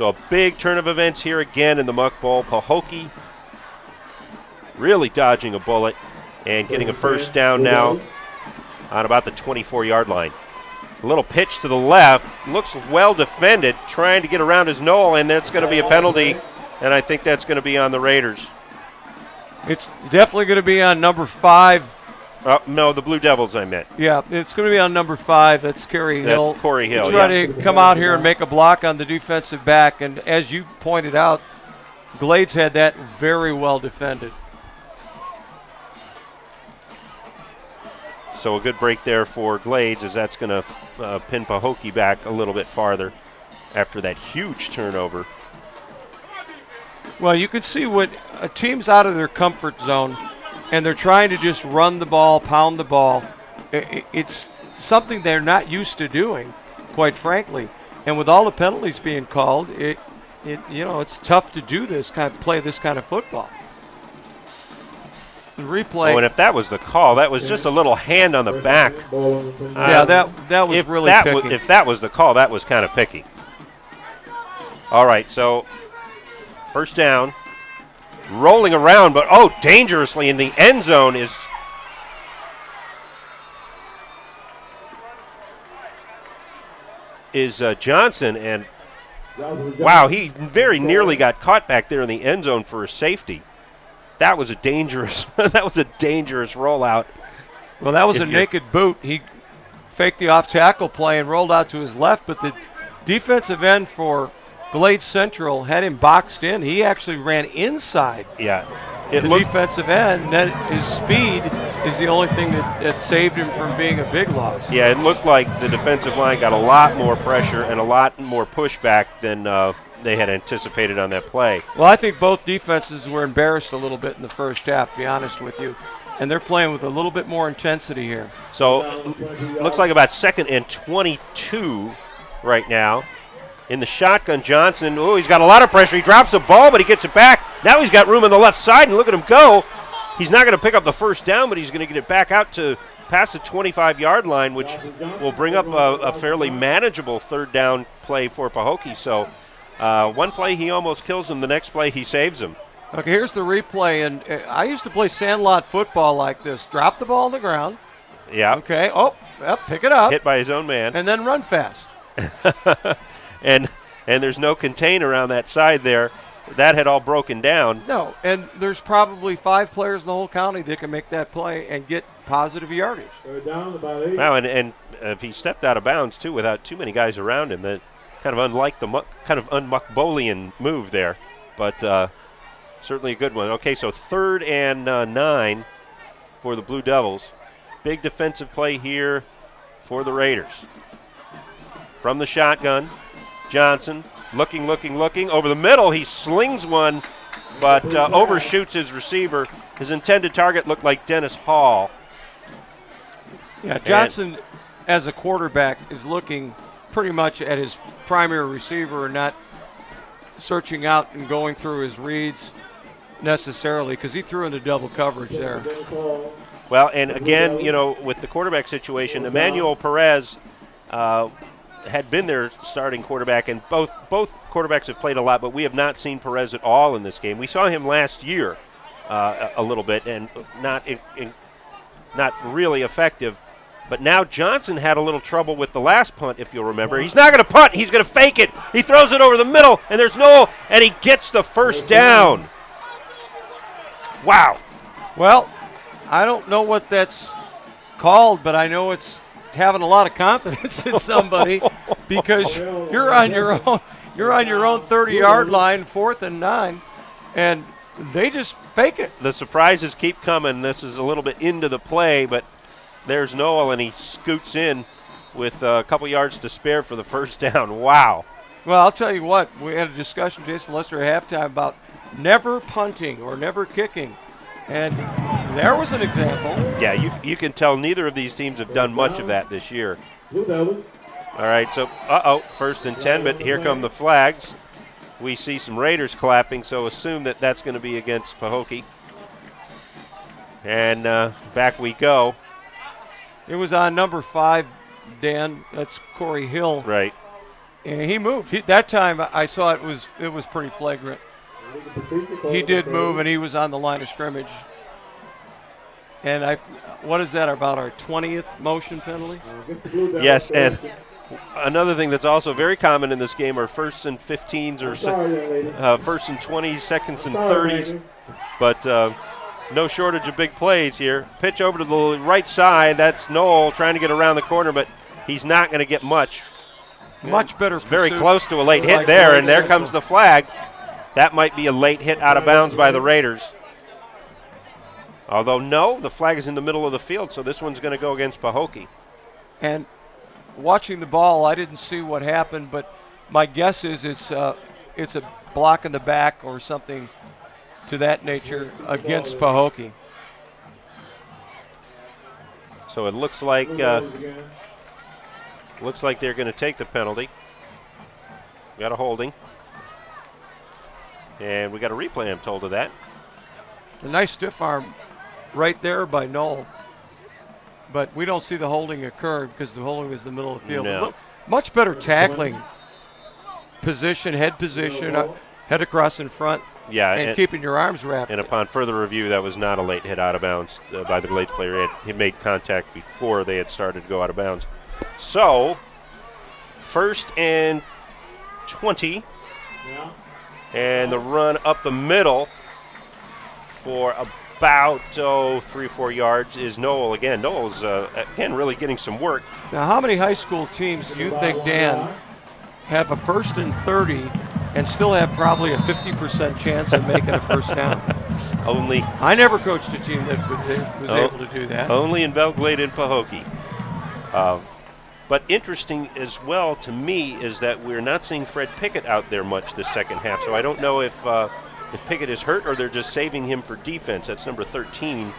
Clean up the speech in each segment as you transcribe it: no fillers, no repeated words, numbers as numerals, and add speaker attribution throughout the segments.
Speaker 1: So a big turn of events here again in the Muck Bowl. Pahokee really dodging a bullet and getting a first down now on about the 24-yard line. A little pitch to the left, looks well defended, trying to get around his knoll, and that's going to be a penalty, and I think that's going to be on the Raiders.
Speaker 2: It's definitely going to be on number 5.
Speaker 1: No, the Blue Devils I meant.
Speaker 2: Yeah, it's going to be on number 5. That's Corey Hill.
Speaker 1: That's Corey Hill,
Speaker 2: He's trying to come out here and make a block on the defensive back, and as you pointed out, Glade's had that very well defended.
Speaker 1: So a good break there for Glades, as that's going to pin Pahokee back a little bit farther after that huge turnover.
Speaker 2: Well, you can see when a team's out of their comfort zone and they're trying to just run the ball, pound the ball. It's something they're not used to doing, quite frankly. And with all the penalties being called, it's tough to do this play this kind of football. The replay.
Speaker 1: Oh, and if that was the call, that was just a little hand on the back.
Speaker 2: Yeah, that was really picky.
Speaker 1: If that was the call, that was kind of picky. All right, so first down, rolling around, but dangerously in the end zone is Johnson, and wow, he very nearly got caught back there in the end zone for a safety. That was a dangerous rollout.
Speaker 2: Well, that was a naked boot. He faked the off-tackle play and rolled out to his left, but the defensive end for Glade Central had him boxed in. He actually ran inside the defensive end, and then his speed is the only thing that saved him from being a big loss.
Speaker 1: Yeah, it looked like the defensive line got a lot more pressure and a lot more pushback than they had anticipated on that play.
Speaker 2: Well, I think both defenses were embarrassed a little bit in the first half, to be honest with you, and they're playing with a little bit more intensity here.
Speaker 1: So looks like about 2nd and 22 right now. In the shotgun, Johnson, he's got a lot of pressure. He drops the ball, but he gets it back. Now he's got room on the left side, and look at him go. He's not going to pick up the first down, but he's going to get it back out to past the 25-yard line, which will bring up a fairly manageable third down play for Pahokee. So one play he almost kills him, the next play he saves him.
Speaker 2: Okay, here's the replay, and I used to play sandlot football like this. Drop the ball on the ground.
Speaker 1: Yeah.
Speaker 2: Okay, pick it up.
Speaker 1: Hit by his own man.
Speaker 2: And then run fast.
Speaker 1: And there's no contain around that side there. That had all broken down.
Speaker 2: No, and there's probably 5 players in the whole county that can make that play and get positive yardage.
Speaker 1: Wow, and if he stepped out of bounds, too, without too many guys around him, that kind of unlike the un-Muckbolian move there, but certainly a good one. Okay, so 3rd and 9 for the Blue Devils. Big defensive play here for the Raiders. From the shotgun, Johnson looking. Over the middle, he slings one, but overshoots his receiver. His intended target looked like Dennis Hall.
Speaker 2: Yeah, Johnson, as a quarterback, is looking pretty much at his primary receiver and not searching out and going through his reads necessarily, because he threw into double coverage there.
Speaker 1: Well, and again, with the quarterback situation, Emmanuel Perez had been their starting quarterback, and both quarterbacks have played a lot, but we have not seen Perez at all in this game. We saw him last year a little bit, and not really effective. But now Johnson had a little trouble with the last punt, if you'll remember. He's not going to punt. He's going to fake it. He throws it over the middle, and and he gets the first down. Wow.
Speaker 2: Well, I don't know what that's called, but I know it's having a lot of confidence in somebody, because you're on your own 30-yard line, 4th and 9, and they just fake it.
Speaker 1: The surprises keep coming. This is a little bit into the play, but there's Noel, and he scoots in with a couple yards to spare for the first down. Wow.
Speaker 2: Well, I'll tell you what, we had a discussion, Jason Lester, at halftime about never punting or never kicking. And there was an example.
Speaker 1: Yeah, you can tell neither of these teams have done much of that this year. All right, so, 1st and 10, but here come the flags. We see some Raiders clapping, so assume that that's going to be against Pahokee. And back we go.
Speaker 2: It was on number 5, Dan. That's Corey Hill.
Speaker 1: Right.
Speaker 2: And he moved. That time I saw it was pretty flagrant. He did move, and he was on the line of scrimmage. And what is that, about our 20th motion penalty?
Speaker 1: Yes, and another thing that's also very common in this game are firsts and 15s or firsts and 20s, seconds and 30s. But no shortage of big plays here. Pitch over to the right side. That's Noel trying to get around the corner, but he's not going to get much.
Speaker 2: Much better.
Speaker 1: Very close to a late hit there, and there comes the flag. That might be a late hit out of bounds by the Raiders. Although, no, the flag is in the middle of the field, so this one's going to go against Pahokee.
Speaker 2: And watching the ball, I didn't see what happened, but my guess is it's a block in the back or something to that nature against Pahokee.
Speaker 1: So it looks like they're going to take the penalty. Got a holding. And we got a replay, I'm told, of that.
Speaker 2: A nice stiff arm right there by Noel. But we don't see the holding occur because the holding is in the middle of the field.
Speaker 1: No.
Speaker 2: Much better tackling position, head across in front, and keeping your arms wrapped.
Speaker 1: And upon further review, that was not a late hit out of bounds by the Glades player. He made contact before they had started to go out of bounds. So, 1st and 20.
Speaker 3: Yeah.
Speaker 1: And the run up the middle for about 3 or 4 yards is Noel again. Noel's, again, really getting some work.
Speaker 2: Now, how many high school teams do you think, Dan, have a 1st and 30 and still have probably a 50% chance of making a first down?
Speaker 1: Only.
Speaker 2: I never coached a team that was able to do that.
Speaker 1: Only in Glade and Pahokee. But interesting as well to me is that we're not seeing Fred Pickett out there much this second half. So I don't know if Pickett is hurt or they're just saving him for defense. That's number 13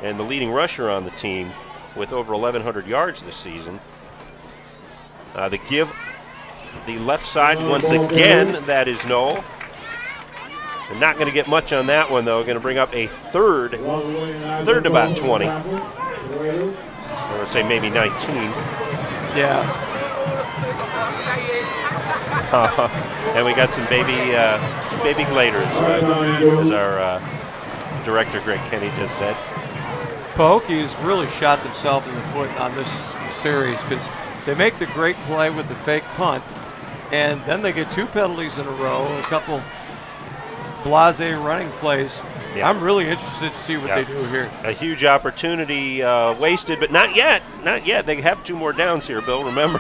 Speaker 1: and the leading rusher on the team with over 1,100 yards this season. The give, the left side once again, that is Noel. They're not going to get much on that one, though. Going to bring up a third about 20. I would say maybe 19.
Speaker 2: Yeah.
Speaker 1: And we got some baby Gladers, as our director Greg Kenny just said.
Speaker 2: Pahokee has really shot themselves in the foot on this series because they make the great play with the fake punt, and then they get 2 penalties in a row, a couple blasé running plays. Yeah. I'm really interested to see what they do here.
Speaker 1: A huge opportunity wasted, but not yet. Not yet. They have 2 more downs here, Bill. Remember,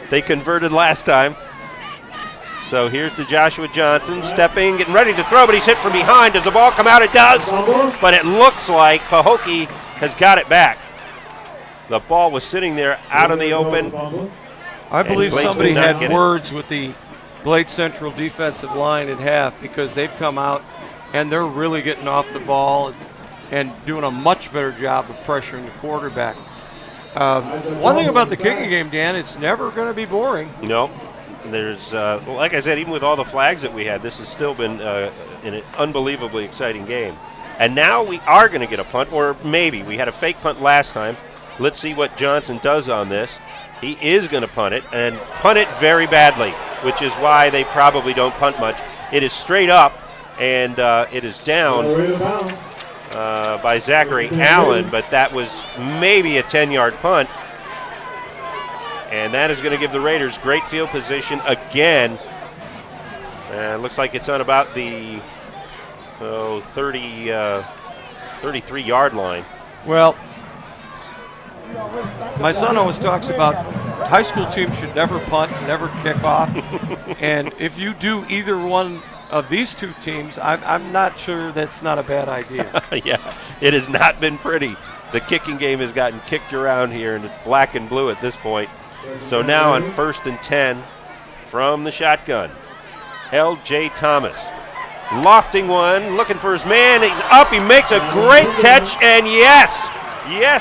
Speaker 1: they converted last time. So here's to Joshua Johnson, stepping, getting ready to throw, but he's hit from behind. Does the ball come out? It does, but it looks like Pahokee has got it back. The ball was sitting there out in the open.
Speaker 2: I believe somebody had words with the Glade Central defensive line at half because they've come out and they're really getting off the ball and doing a much better job of pressuring the quarterback. One thing about the kicking game, Dan, it's never going to be boring.
Speaker 1: No. There's, like I said, even with all the flags that we had, this has still been an unbelievably exciting game. And now we are going to get a punt, or maybe. We had a fake punt last time. Let's see what Johnson does on this. He is going to punt it, and punt it very badly, which is why they probably don't punt much. It is straight up, and it is down by Zachary Allen, but that was maybe a 10-yard punt. And that is going to give the Raiders great field position again. Looks like it's on about the 33-yard line.
Speaker 2: Well, my son always talks about high school teams should never punt, never kick off. And if you do either one of these 2 teams, I'm not sure that's not a bad idea.
Speaker 1: Yeah, it has not been pretty. The kicking game has gotten kicked around here, and it's black and blue at this point. So now on 1st and 10 from the shotgun, L.J. Thomas. Lofting one, looking for his man. He's up, he makes a great catch, and yes,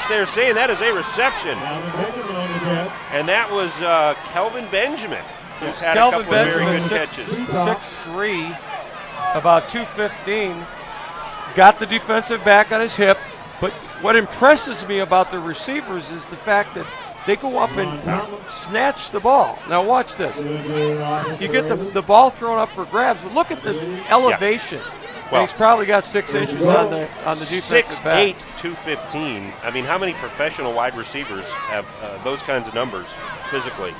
Speaker 1: they're saying that is a reception. And that was Kelvin Benjamin, who's had a couple of very good catches.
Speaker 2: 6'3", about 215, got the defensive back on his hip. But what impresses me about the receivers is the fact that they go up and snatch the ball. Now watch this. You get the ball thrown up for grabs, but look at the elevation. Well, he's probably got 6 inches on the defensive back.
Speaker 1: 6'8", 215. I mean, how many professional wide receivers have those kinds of numbers physically?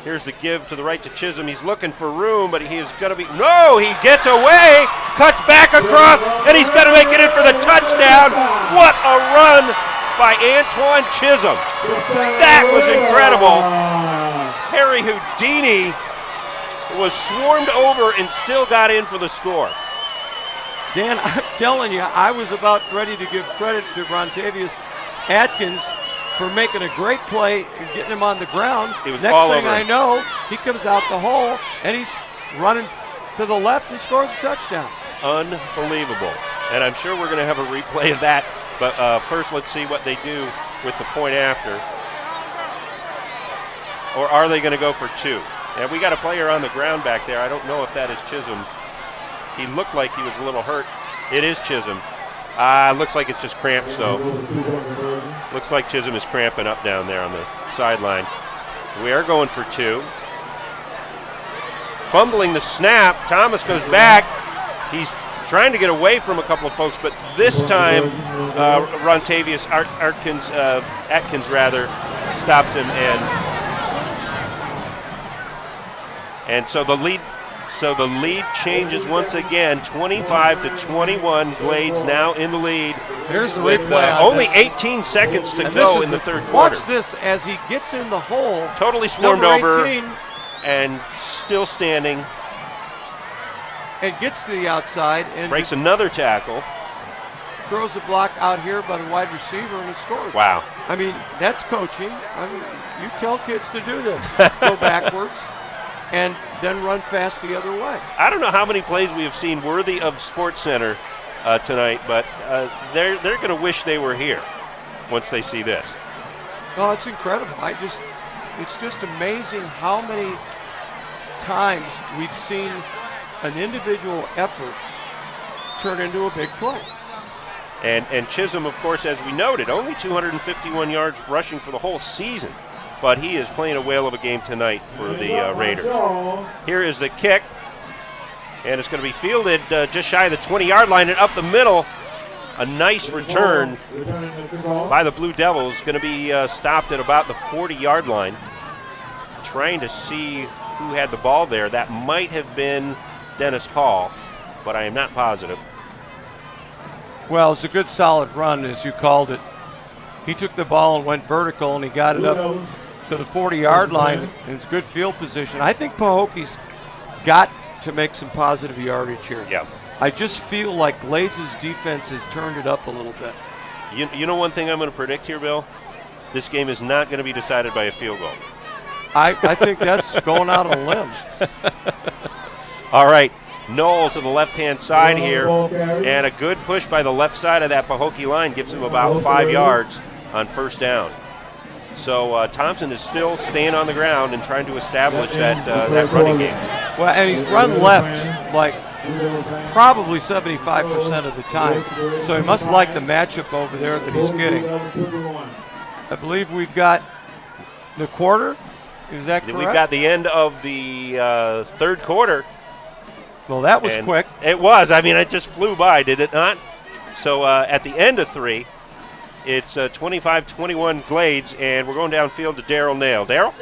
Speaker 1: Here's the give to the right to Chisholm. He's looking for room, but he is going to be. No, he gets away, cuts back across, and he's going to make it in for the touchdown. What a run by Antoine Chisholm. That was incredible. Harry Houdini was swarmed over and still got in for the score.
Speaker 2: Dan, I'm telling you, I was about ready to give credit to Rontavious Atkins for making a great play and getting him on the ground.
Speaker 1: Next
Speaker 2: thing I know, he comes out the hole and he's running to the left and scores a touchdown.
Speaker 1: Unbelievable. And I'm sure we're going to have a replay of that. But first, let's see what they do with the point after. Or are they going to go for 2? And we got a player on the ground back there. I don't know if that is Chisholm. He looked like he was a little hurt. It is Chisholm. Looks like it's just cramps, though. Looks like Chisholm is cramping up down there on the sideline. We are going for 2. Fumbling the snap. Thomas goes back. He's trying to get away from a couple of folks, but this time Rontavious Atkins stops him, and so the lead changes once again, 25-21. Glades now in the lead.
Speaker 2: Here's the
Speaker 1: with
Speaker 2: replay.
Speaker 1: Only 18 seconds to go in the third quarter.
Speaker 2: Watch this as he gets in the hole.
Speaker 1: Totally swarmed over and still standing.
Speaker 2: And gets to the outside and
Speaker 1: breaks another tackle.
Speaker 2: Throws a block out here by the wide receiver and he scores.
Speaker 1: Wow.
Speaker 2: I mean, that's coaching. I mean, you tell kids to do this. Go backwards and then run fast the other way.
Speaker 1: I don't know how many plays we have seen worthy of Sports Center tonight, but they're going to wish they were here once they see this.
Speaker 2: Oh, it's incredible. It's just amazing how many times we've seen an individual effort turn into a big play.
Speaker 1: And Chisholm, of course, as we noted, only 251 yards rushing for the whole season, but he is playing a whale of a game tonight for the Raiders. Here is the kick, and it's going to be fielded just shy of the 20-yard line and up the middle. A nice return by the Blue Devils, going to be stopped at about the 40-yard line. Trying to see who had the ball there. That might have been Dennis Hall, but I am not positive.
Speaker 2: Well, it's a good solid run, as you called it. He took the ball and went vertical, and he got it up to the 40-yard line, and it's good field position. I think Pahokee's got to make some positive yardage here.
Speaker 1: Yeah.
Speaker 2: I just feel like Glades' defense has turned it up a little bit.
Speaker 1: You know one thing I'm going to predict here, Bill? This game is not going to be decided by a field goal.
Speaker 2: I think that's going out on a limb.
Speaker 1: All right, Knoll to the left-hand side here, and a good push by the left side of that Pahokee line gives him about 5 yards on first down. So Thompson is still staying on the ground and trying to establish that running game.
Speaker 2: Well, and he's run left like probably 75% of the time. So he must like the matchup over there that he's getting. I believe we've got the quarter. Is that correct?
Speaker 1: We've got the end of the third quarter.
Speaker 2: Well, that was quick.
Speaker 1: It was. I mean, it just flew by, did it not? So at the end of 3, it's 25-21 Glades, and we're going downfield to Darryl Nail. Darryl?